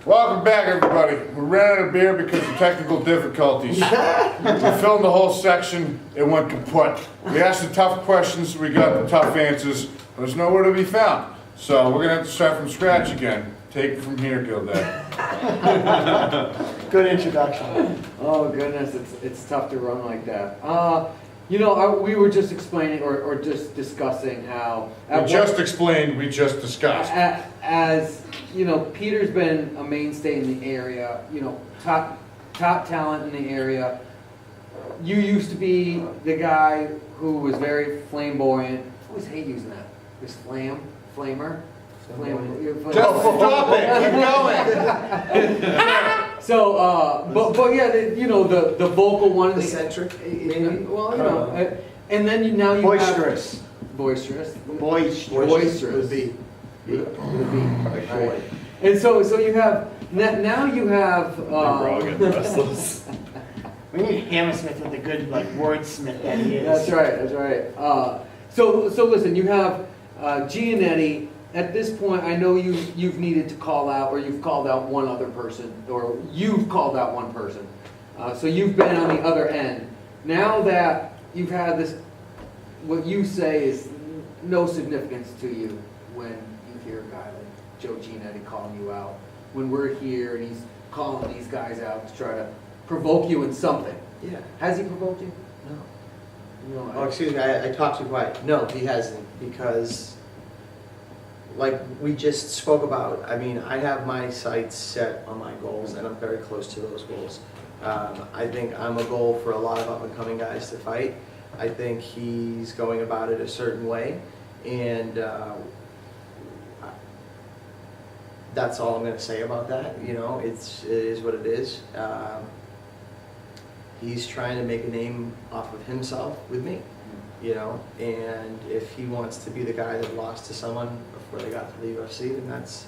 Welcome back, everybody. We ran out of beer because of technical difficulties. We filmed the whole section, it went kaput. We asked the tough questions, we got the tough answers, but there's nowhere to be found. So we're gonna have to start from scratch again. Take it from here, Gildad. Good introduction. Oh goodness, it's tough to run like that. You know, we were just explaining or just discussing how. We just explained, we just discussed. As you know, Peter's been a mainstay in the area. You know, top talent in the area. You used to be the guy who was very flamboyant. I always hate using that. This flamer. Stop it! Keep going! So, but yeah, you know, the vocal one. Eccentric, maybe? Well, you know, and then now you boisterous. have... Boisterous? Boisterous. Would be. Right. And so you have, now you have... We need Hammersmith with a good, like, wordsmith that he is. That's right. So listen, you have Giannetti. At this point, I know you've needed to call out, or you've called out one other person, or you've called out one person. So you've been on the other end. Now that you've had this, what you say is no significance to you when you hear a guy like Joe Giannetti calling you out. When we're here and he's calling these guys out to try to provoke you in something. Yeah. Has he provoked you? No. No. Oh, excuse me, I talked too quiet. No, he hasn't, because like we just spoke about, I mean, I have my sights set on my goals, and I'm very close to those goals. I think I'm a goal for a lot of up-and-coming guys to fight. I think he's going about it a certain way, and that's all I'm going to say about that. You know, it is what it is. He's trying to make a name off of himself with me, you know, and if he wants to be the guy that lost to someone before they got to the UFC, then that's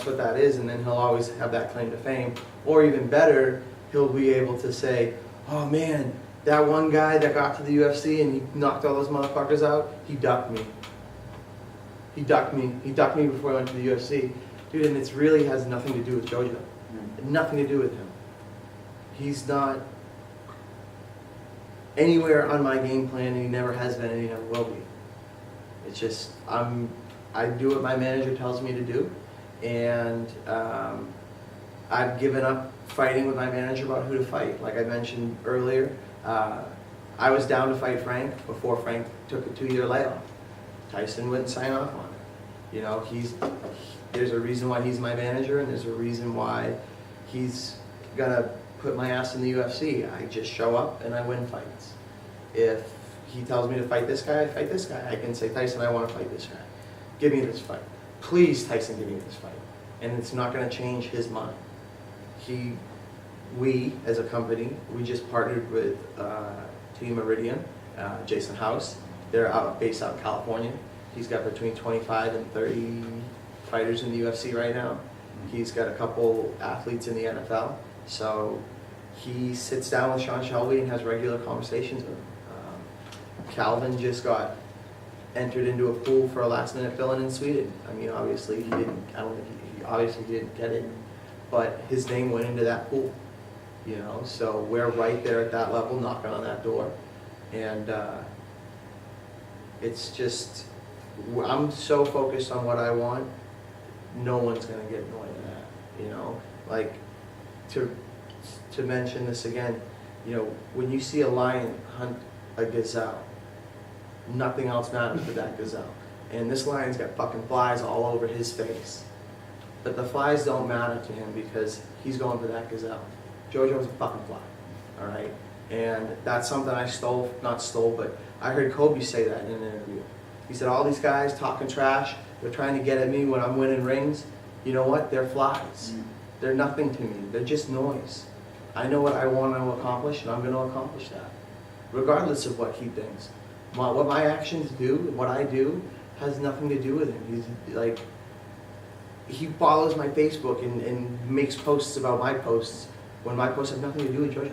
what that is, and then he'll always have that claim to fame. Or even better, he'll be able to say, oh man, that one guy that got to the UFC and he knocked all those motherfuckers out, he ducked me. He ducked me before I went to the UFC. Dude, and it really has nothing to do with JoJo. Nothing to do with him. He's not anywhere on my game plan, and he never has been, and he never will be. It's just, I do what my manager tells me to do, and I've given up fighting with my manager about who to fight. Like I mentioned earlier, I was down to fight Frank before Frank took a 2-year layoff. Tyson wouldn't sign off on it. You know, there's a reason why he's my manager, and there's a reason why he's gonna put my ass in the UFC. I just show up and I win fights. If he tells me to fight this guy, I fight this guy. I can say, Tyson, I want to fight this guy. Give me this fight. Please, Tyson, give me this fight. And it's not going to change his mind. We, as a company, we just partnered with Team Meridian, Jason House. They're based out in California. He's got between 25 and 30 fighters in the UFC right now. He's got a couple athletes in the NFL. So he sits down with Sean Shelby and has regular conversations with him. Calvin just got entered into a pool for a last-minute fill-in in Sweden. I mean, obviously he didn't. I don't think obviously he didn't get in, but his name went into that pool. You know, so we're right there at that level, knocking on that door, and it's just I'm so focused on what I want. No one's gonna get annoyed at that. You know, like. To mention this again, you know, when you see a lion hunt a gazelle, nothing else matters but that gazelle. And this lion's got fucking flies all over his face. But the flies don't matter to him because he's going for that gazelle. JoJo's a fucking fly, all right? And that's something I not stole, but I heard Kobe say that in an interview. He said, all these guys talking trash, they're trying to get at me when I'm winning rings. You know what? They're flies. They're nothing to me. They're just noise. I know what I want to accomplish, and I'm going to accomplish that, regardless of what he thinks. What my actions do, what I do, has nothing to do with him. He's like, he follows my Facebook and makes posts about my posts when my posts have nothing to do with JoJo.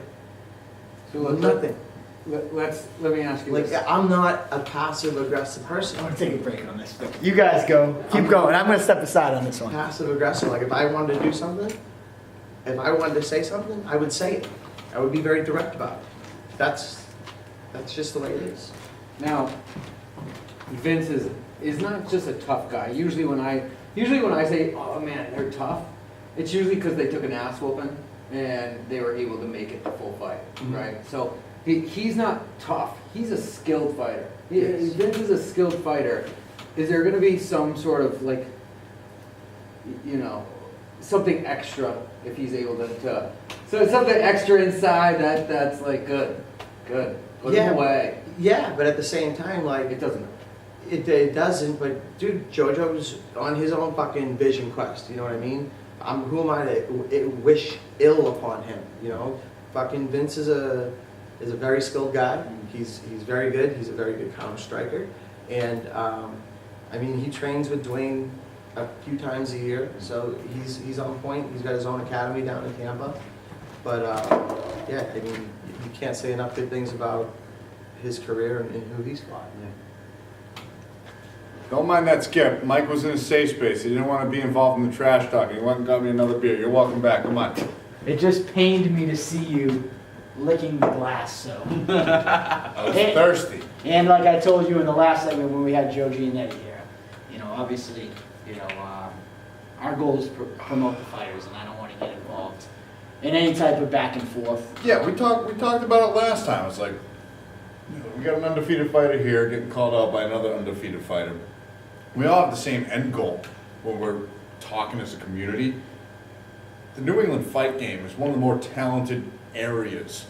So nothing. let me ask you Like, this. I'm not a passive aggressive I person. want to take a break on this. But you guys go. Keep going. I'm going to step aside on this one. Passive aggressive, like if I wanted to do something, if I wanted to say something, I would say it. I would be very direct about it. That's just the way it is. Now, Vince is not just a tough guy. Usually when I say, oh man, they're tough, it's usually because they took an ass whooping and they were able to make it the full fight, right? So he's not tough. He's a skilled fighter. Yes. Vince is a skilled fighter. Is there going to be some sort of like, something extra if he's able to so something extra inside that's like good, put him away. Yeah, but at the same time, like, It doesn't. it doesn't, but dude, JoJo's on his own fucking vision quest, you know what I mean? Who am I to wish ill upon him, you know? Fucking Vince is a very skilled guy. He's very good. He's a very good counter striker. And, I mean, he trains with Dwayne a few times a year, so he's on point. He's got his own academy down in Tampa. But, yeah, I mean, you can't say enough good things about his career and who he's fought. Don't mind that Skip. Mike was in a safe space. He didn't want to be involved in the trash talking. He went and got me another beer. You're welcome back. Come on. It just pained me to see you licking the glass. So, I was thirsty. and like I told you in the last segment when we had Joe Giannetti here, obviously, our goal is to promote the fighters, and I don't want to get involved in any type of back and forth. Yeah, we talked about it last time. It's like, we got an undefeated fighter here getting called out by another undefeated fighter. We all have the same end goal when we're talking as a community. The New England fight game is one of the more talented areas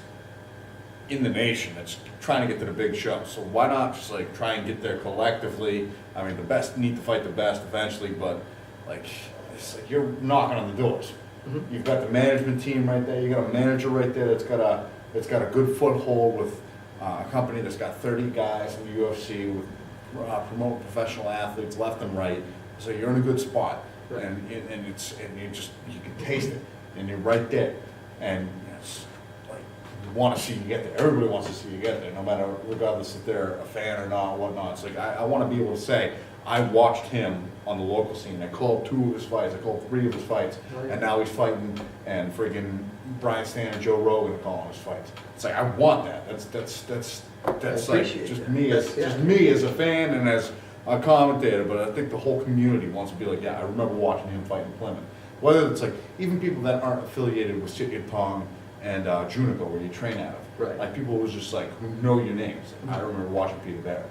in the nation that's trying to get to the big show. So why not just like try and get there collectively? I mean, the best need to fight the best eventually, but like, it's like you're knocking on the doors. Mm-hmm. You've got the management team right there. You got a manager right there that's got a good foothold with a company that's got 30 guys in the UFC with promoting professional athletes left and right. So you're in a good spot, Right. and you can taste it, and you're right there, and it's like you want to see you get there. Everybody wants to see you get there, no matter regardless if they're a fan or not, or whatnot. It's like I want to be able to say I watched him on the local scene. I called 2 of his fights. I called 3 of his fights, and now he's fighting, and friggin' Brian Stan and Joe Rogan are calling his fights. It's like I want that. That's like just that. me as Yeah. just me as a fan and as a commentator. But I think the whole community wants to be like, yeah, I remember watching him fight in Plymouth. Whether it's like even people that aren't affiliated with Sit Tong and Junico, where you train out of, Right. like people who just like who know your names. I remember watching Peter Barrett.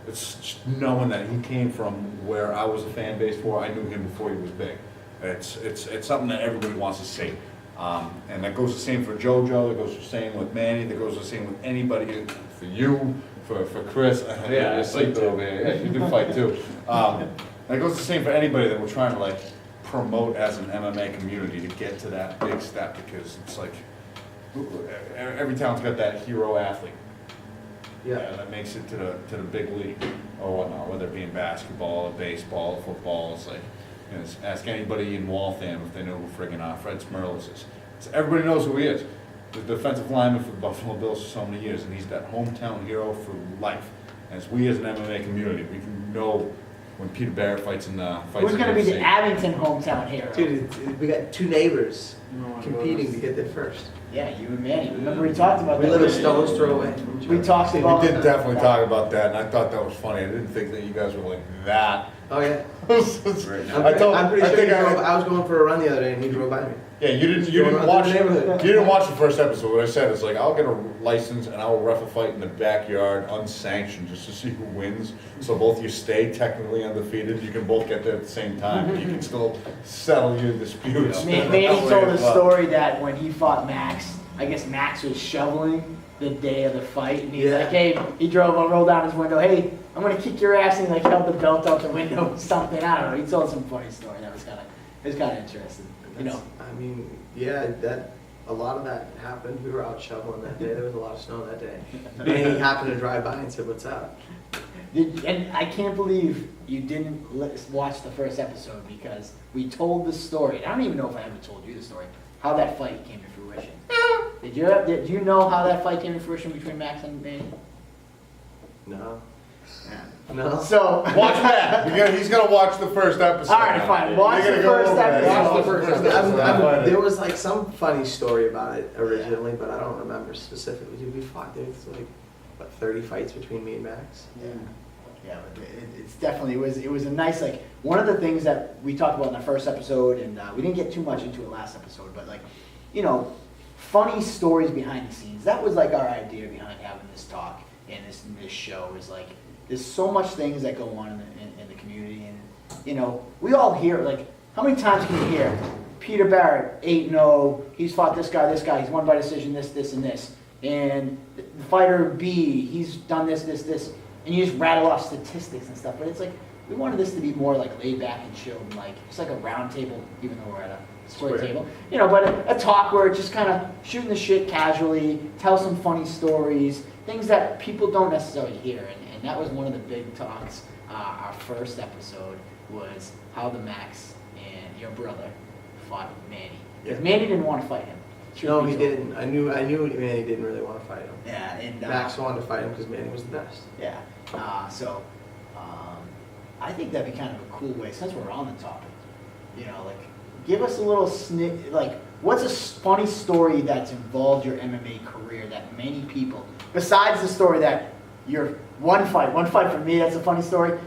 It's just knowing that he came from where I was a fan base for. I knew him before he was big. It's something that everybody wants to see. And that goes the same for JoJo, that goes the same with Manny, that goes the same with anybody, for you, for Chris. Yeah, you're sleeping over here. Yeah, you do fight too. That goes the same for anybody that we're trying to like promote as an MMA community to get to that big step, because it's like every town's got that hero athlete. Yeah. That makes it to the big league or whatnot, whether it be in basketball, or baseball, or football. It's like, ask anybody in Waltham if they know who friggin' Fred Smirlis is. So everybody knows who he is. The defensive lineman for the Buffalo Bills for so many years, and he's that hometown hero for life. And as we as an MMA community, we can know when Peter Barrett fights in the fights. Who's going to be the Abington hometown hero? Dude, we got 2 neighbors No, competing to get there first. Yeah, you and Manny. Remember we talked about We that. live a stone's throw away. We talked about We did definitely talk about that, and I thought that was funny. I didn't think that you guys were like that. Oh yeah. I I'm pretty sure I was going for a run the other day and he drove by me. Yeah, you Going didn't around watch the neighborhood. You didn't watch the first episode. What I said is like, I'll get a license and I will ref a fight in the backyard unsanctioned just to see who wins. So both you stay technically undefeated. You can both get there at the same time. You can still settle your disputes. Manny told a story that when he fought Max, I guess Max was shoveling the day of the fight, and he's like, hey, he rolled down his window, hey, I'm gonna kick your ass, and he like held the belt out the window or something. I don't know. He told some funny story. That was kind of interesting. I mean, yeah, a lot of that happened. We were out shoveling that day. There was a lot of snow that day. And he happened to drive by and said, "What's up?" And I can't believe you didn't watch the first episode, because we told the story. I don't even know if I ever told you the story, how that fight came to fruition. Did you know how that fight came to fruition between Max and Manny? No. Yeah. No. So Watch that. He's gonna watch the first episode. all right, fine. Watch You're the gonna go first over that. episode. Watch the first episode. There was like some funny story about it originally, but I don't remember specifically. Dude, we fought. There's like, what, 30 fights between me and Max? Yeah. Yeah, but it's definitely it was a nice, like, one of the things that we talked about in the first episode, and we didn't get too much into it last episode, but like, you know, funny stories behind the scenes. That was like our idea behind having this talk and this show is like, there's so much things that go on in the community, and you know, we all hear, like, how many times can you hear Peter Barrett 8-0, he's fought this guy, he's won by decision, this, and this, and the fighter B, he's done this, and you just rattle off statistics and stuff, but it's like, we wanted this to be more like laid back and chilled, and like, it's like a round table, even though we're at a square table, you know, but a talk where it's just kind of shooting the shit casually, tell some funny stories, things that people don't necessarily hear, and that was one of the big talks. Our first episode was how the Max and your brother fought Manny. Because Manny didn't want to fight him. No, he didn't. I knew Manny didn't really want to fight him. Yeah, and Max wanted to fight him because Manny was the best. yeah, so I think that'd be kind of a cool way, since we're on the topic, you know, like, give us a little like, what's a funny story that's involved your MMA career that many people, besides the story that you're one fight for me, that's a funny story.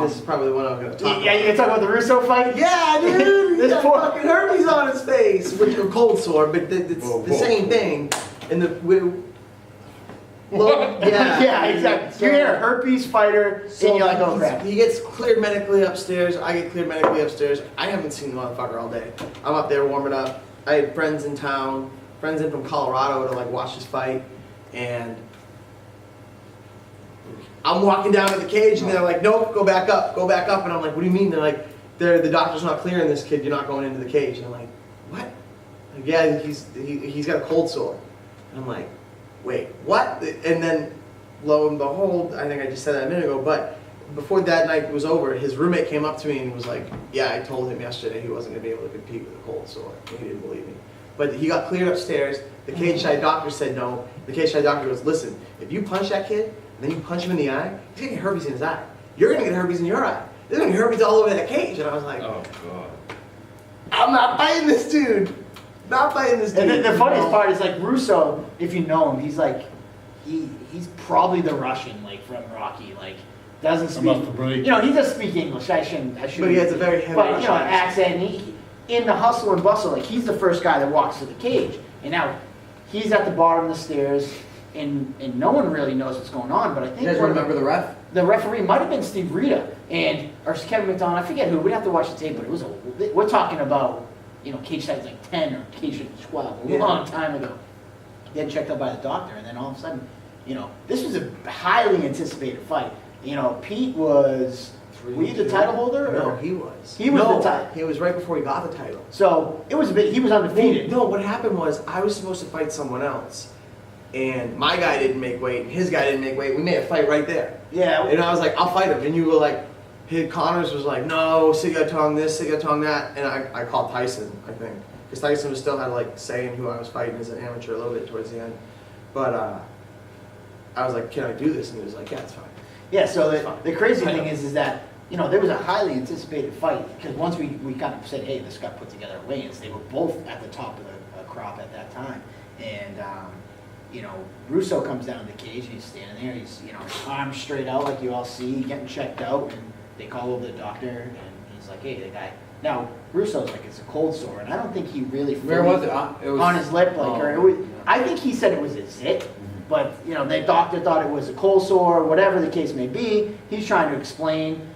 This is probably the one I'm going to talk about. Yeah, you gonna talk about the Russo fight? Yeah, dude! He This got poor- fucking herpes on his face with a cold sore, but it's the same thing. And Yeah, exactly. You're a herpes fighter, and you're like, oh crap. He gets cleared medically upstairs. I get cleared medically upstairs. I haven't seen the motherfucker all day. I'm up there warming up. I had friends in town, friends in from Colorado to like watch this fight, and I'm walking down to the cage, and they're like, nope, go back up, and I'm like, what do you mean? They're like, the doctor's not clearing this kid. You're not going into the cage. And I'm like, what? Like, yeah, he's got a cold sore. And I'm like, wait, what? And then, lo and behold, I think I just said that a minute ago, but before that night was over, his roommate came up to me and was like, yeah, I told him yesterday he wasn't going to be able to compete with a cold sore. And he didn't believe me. But he got cleared upstairs. The cage-side doctor said no. The cage-side doctor goes, listen, if you punch that kid, and then you punch him in the eye, he's going to get herpes in his eye. You're going to get herpes in your eye. There's going to be herpes all over that cage. And I was like, Oh, God. I'm not fighting this dude. Not fighting this dude. And the funniest part is, like, Russo, if you know him, he's like, he's probably the Russian, like, from Rocky, like, doesn't speak, About to break. you know, he does speak English, I shouldn't. But he has a very heavy but, you know, Russian accent, he, in the hustle and bustle, like, he's the first guy that walks to the cage, and now, he's at the bottom of the stairs, and no one really knows what's going on, but I think You guys one of remember the ref? the referee might have been Steve Rita, or Kevin McDonald, I forget who, we'd have to watch the tape, but it was we're talking about, you know, cage size like 10 or cage size 12, a long time ago. Getting checked out by the doctor, and then all of a sudden, you know, this was a highly anticipated fight. You know, Pete was, were you the title holder? No, or? he was. He was no, the title. He was right before he got the title. So, it was a bit, he was undefeated. No, what happened was I was supposed to fight someone else. And my guy didn't make weight, and his guy didn't make weight. We made a fight right there. Yeah. And I was like, I'll fight him. And you were like, Connors was like, no, Sigatong this, Sigatong that. And I called Tyson, I think. Because Tyson was still had like saying who I was fighting as an amateur a little bit towards the end. But I was like, can I do this? And he was like, yeah, it's fine. Yeah, so the crazy thing is that, you know, there was a highly anticipated fight, because once we kind of said, hey, this got put together at weigh-ins, they were both at the top of the crop at that time. And, you know, Russo comes down to the cage, and he's standing there, he's, you know, arms straight out like you all see, getting checked out, and they call over the doctor, and he's like, hey, the guy. Now, Russo's like, it's a cold sore, and I don't think he really Where was it? It was on his lip, like, or it was, I think he said it was a zit, but, you know, the doctor thought it was a cold sore, whatever the case may be. He's trying to explain.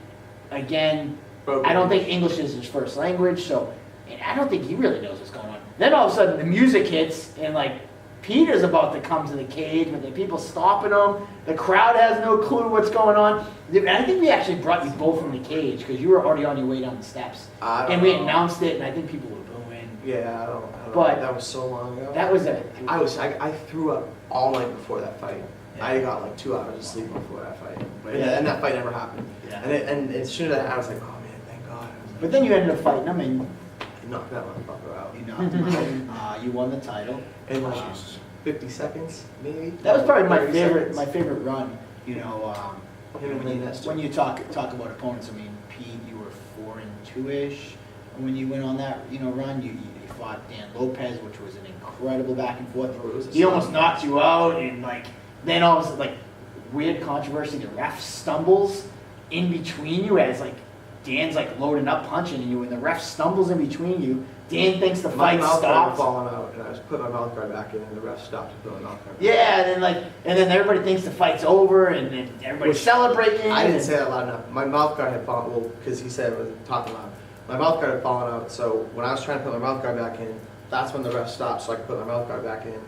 Again, I don't think English is his first language, so, and I don't think he really knows what's going on. Then all of a sudden, the music hits, and like, Peter's about to come to the cage, but the people stopping him. The crowd has no clue what's going on. And I think we actually brought you both from the cage, because you were already on your way down the steps. And we announced it, and I think people were booing. Yeah, I don't But know. That was so long ago. That was I threw up all night before that fight. Yeah. I got like 2 hours of sleep before that fight. Yeah. And that fight never happened. Yeah. And as soon as that happened, I was like, oh man, thank God. But then you ended up fighting him, and knocked that motherfucker out. You knocked him out. You won the title. In like 50 seconds, maybe? That was probably my 30 favorite. seconds. My favorite run. You know, Him and Lane Nestor. when you talk about opponents. I mean, Pete, you were 4-2-ish. And when you went on that, run, you fought Dan Lopez, which was an incredible back and forth. Oh, it was a He almost solid knocked you out, and then all of a sudden, weird controversy. The ref stumbles in between you as Dan's loading up punching you, and the ref stumbles in between you. Dan thinks the My fight mouth guard had stops. fallen out, and I was putting my mouth guard back in, and the ref stopped to put my mouth guard back. Yeah, and then everybody thinks the fight's over, and then everybody's Which celebrating. I didn't and- say that loud enough. My mouth guard had fallen, well, because he said it was talking loud. My mouth guard had fallen out, so when I was trying to put my mouth guard back in, that's when the ref stopped, so I could put my mouth guard back in.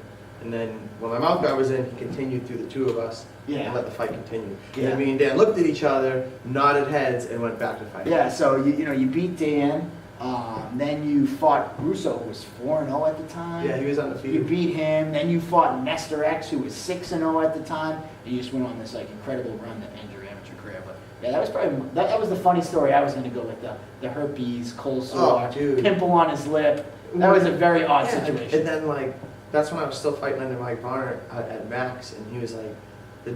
And then when my mouth guard was in, he continued through the two of us Yeah. and let the fight continue. Yeah. And me and Dan looked at each other, nodded heads, and went back to fighting. Yeah, so you beat Dan. Then you fought Russo, who was 4-0 at the time. Yeah, he was You undefeated. beat him. Then you fought Nestor X, who was 6-0 at the time. And you just went on this incredible run that ended your amateur career. But yeah, that was probably that was the funny story. I was going to go with the herpes, cold sore, Oh, dude. pimple on his lip. That was a very odd Yeah, situation. And then that's when I was still fighting under Mike Barrett at Max, and he was like,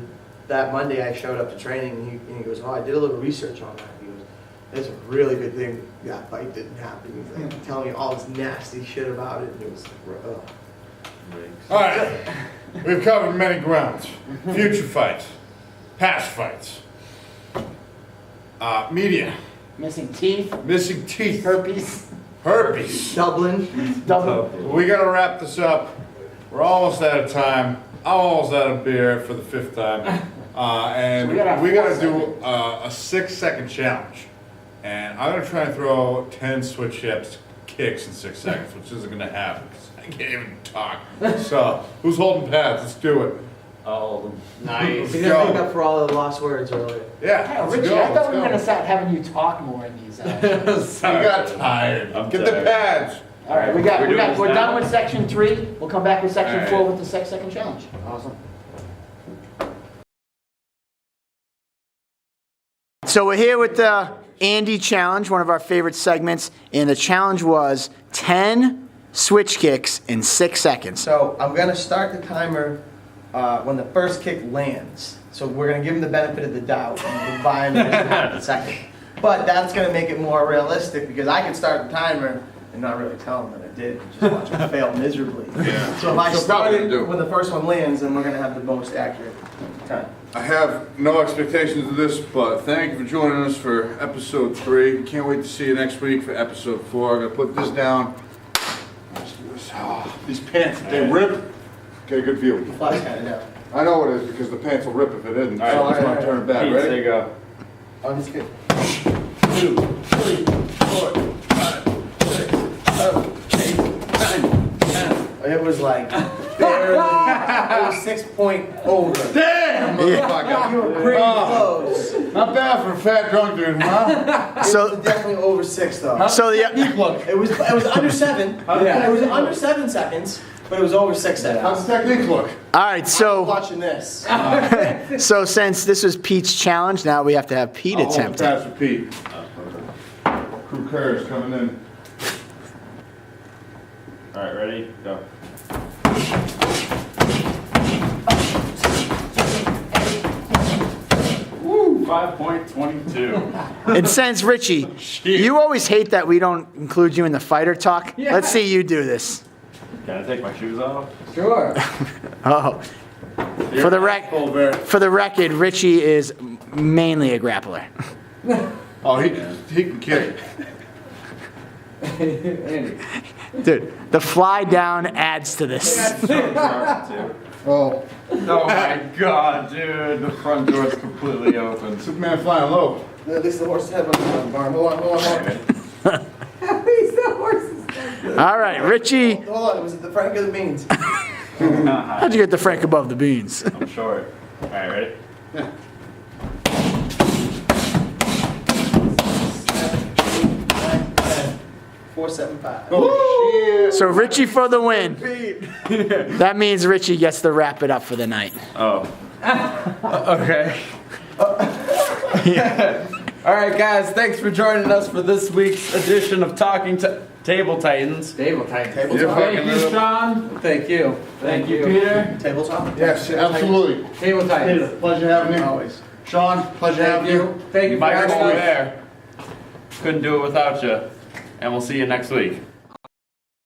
that Monday I showed up to training, and he goes, oh, I did a little research on that. He goes, it's a really good thing that fight didn't happen. He's like telling me all this nasty shit about it, and it was like, ugh. All right, we've covered many grounds. Future fights, past fights, media, Missing teeth, missing teeth, herpes, herpes. Dublin. double. We gotta wrap this up. We're almost out of time. I'm almost out of beer for the 5th time. And So we gotta have we gotta 4 do a 6-second challenge. And I'm gonna try and throw 10 switch hips kicks in 6 seconds, which isn't gonna happen because I can't even talk. So, who's holding pads? Let's do it. Nice. He didn't make up for all the lost words earlier. Yeah, Hey, let's Richie, go. I thought Let's we were go. going to start having you talk more in these. We got tired. I'm Get the tired. pads. All right, We're doing this we're now? done with section 3. We'll come back with section All right. 4 with the 6-second challenge. Awesome. So we're here with the Andy challenge, one of our favorite segments, and the challenge was 10 switch kicks in 6 seconds. So I'm gonna start the timer when the first kick lands. So we're gonna give him the benefit of the doubt and we'll buy him a second. But that's gonna make it more realistic because I can start the timer and not really tell him that I did, and just watch him fail miserably. Yeah. So if I So start probably it do. when the first one lands, then we're gonna have the most accurate time. I have no expectations of this, but thank you for joining us for episode 3. Can't wait to see you next week for episode 4. I'm gonna put this down. Let's do this. Oh, these pants, they rip. Get a good view. The fly's kinda down. I know it is because the pants will rip if it isn't. So All right. let's not turn it back. Pete, say Ready? go. Oh, he's good. 2, 3, 4, 5, 6, 7, 8, 9, 10. It was barely, it was 6 point over. Damn, motherfucker. You were pretty Oh. close. Not bad for a fat drunk dude, huh? It So- was definitely over 6 though. So the Look, It was under 7. Yeah. It was under 7 seconds, but it was over 6 how's seconds. the technique look? all right. I'm So watching this. so since this was Pete's challenge, now we have to have Pete I'll hold the attempt it. pads for Pete. Crew Curse coming in. All right, ready? Go. Woo! 5.22. And since Richie, you always hate that we don't include you in the fighter talk. Yeah. Let's see you do this. Can I take my shoes off? Sure. Oh, For the rec- Full Barrett. for the record, Richie is mainly a grappler. Oh, he can kick. Andy. Dude, the fly down adds to this. Oh, Oh my god, dude. The front door's completely open. Superman flying low. At least the horse head on the barn. Hold on. All right, Richie, Hold on, it was the Frank of the Beans. how'd you get the Frank above the beans? I'm short. All right, ready? 475. Oh, shit. So Richie for the win. That means Richie gets to wrap it up for the night. Oh. Okay. All right, guys, thanks for joining us for this week's edition of Talking Table Titans. Table Titans. Table You're talk. fucking Thank you, little- Sean. Thank you. Thank you, Peter. Table talk? Yes, absolutely. Table Titans. Pleasure having you. Always. Sean, pleasure Thank having you. you. Thank you for Michael having over us. there. Couldn't do it without you. And we'll see you next week.